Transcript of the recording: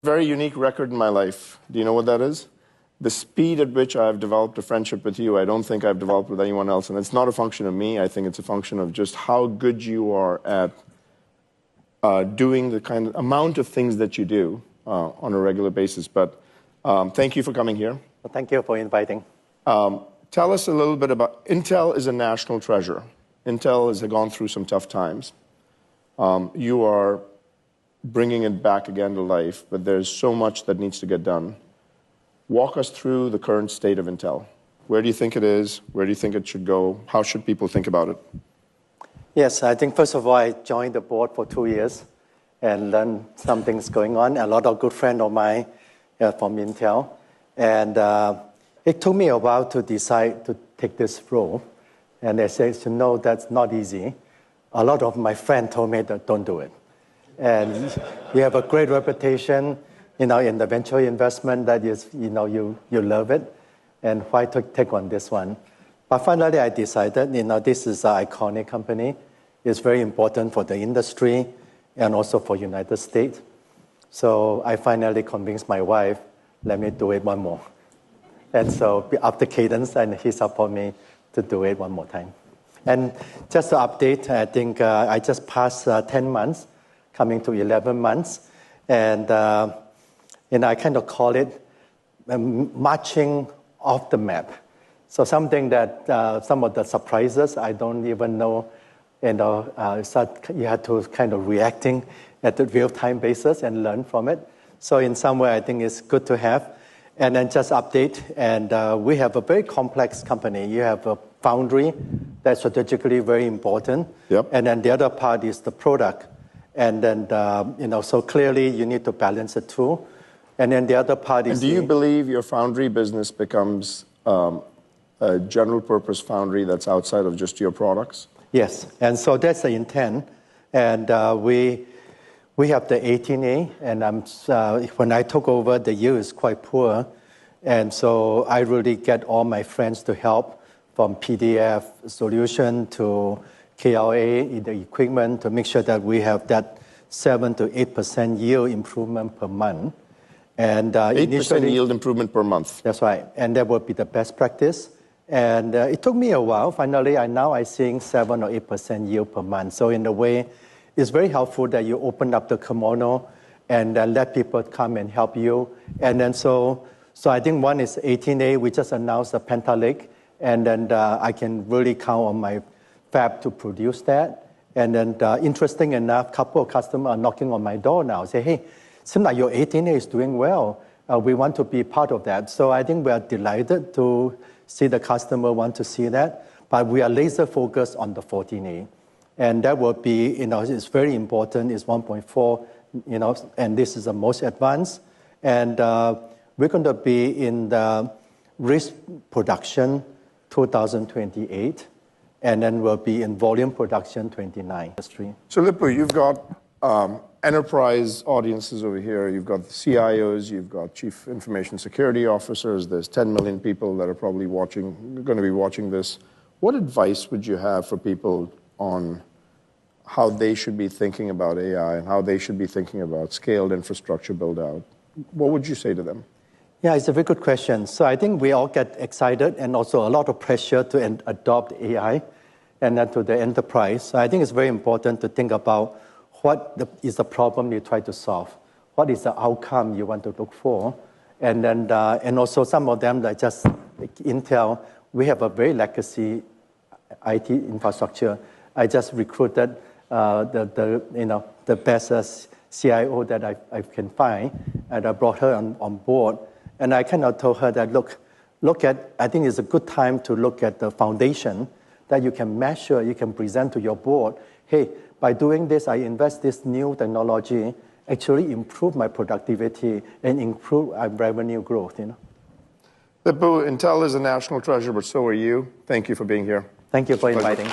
Very unique record in my life. Do you know what that is? The speed at which I've developed a friendship with you, I don't think I've developed with anyone else. And it's not a function of me. I think it's a function of just how good you are at doing the kind of amount of things that you do on a regular basis. But thank you for coming here. Well, thank you for inviting. Tell us a little bit about Intel is a national treasure. Intel has gone through some tough times. You are bringing it back again to life, but there's so much that needs to get done. Walk us through the current state of Intel. Where do you think it is? Where do you think it should go? How should people think about it? Yes, I think first of all, I joined the board for 2 years and learned something's going on. A lot of good friends of mine from Intel. And it took me a while to decide to take this role. And I said, no, that's not easy. A lot of my friends told me that don't do it. And you have a great reputation, in the venture investment that is, you love it. And why take on this one? But finally, I decided, this is an iconic company. It's very important for the industry and also for United States. So I finally convinced my wife, let me do it one more. And so up the cadence, and he supported me to do it one more time. And just to update, I think I just passed 10 months, coming to 11 months. And I kind of call it marching off the map. So something that some of the surprises, I don't even know, you have to kind of reacting at the real-time basis and learn from it. So in some way, I think it's good to have. And then just update, and we have a very complex company. You have a foundry that's strategically very important. Yep. And then the other part is the product. And then, so clearly you need to balance the two. And then the other part is... And do you believe your foundry business becomes a general purpose foundry that's outside of just your products? Yes, and so that's the intent. And we have the 18A, and when I took over, the yield is quite poor. And so I really get all my friends to help, from PDF solution to KLA in the equipment, to make sure that we have that 7 to 8% yield improvement per month. And 8% yield improvement per month. That's right, and that would be the best practice. And it took me a while. Finally, now I'm seeing 7 or 8% yield per month. So in a way, it's very helpful that you open up the kimono and let people come and help you. And then so I think one is 18A. We just announced the Panther Lake, and then I can really count on my fab to produce that. And then interesting enough, a couple of customers are knocking on my door now, say, hey, seems like your 18A is doing well. We want to be part of that. So I think we are delighted to see the customer want to see that. But we are laser focused on the 14A. And that will be, it's very important. It's 1.4, and this is the most advanced. And we're going to be in the risk production 2028, and then we'll be in volume production 29. So Lip-Bu, you've got enterprise audiences over here. You've got the CIOs, you've got chief information security officers. There's 10 million people that are probably going to be watching this. What advice would you have for people on how they should be thinking about AI and how they should be thinking about scaled infrastructure build-out? What would you say to them? Yeah, it's a very good question. So I think we all get excited and also a lot of pressure to adopt AI and then to the enterprise. So I think it's very important to think about what is the problem you try to solve. What is the outcome you want to look for? And then, and also some of them, like just like Intel, we have a very legacy IT infrastructure. I just recruited the best CIO that I can find, and I brought her on board. And I kind of told her that, look at, I think it's a good time to look at the foundation that you can measure, you can present to your board. Hey, by doing this, I invest this new technology, actually improve my productivity and improve our revenue growth. Lip-Bu, Intel is a national treasure, but so are you. Thank you for being here. Thank you for inviting.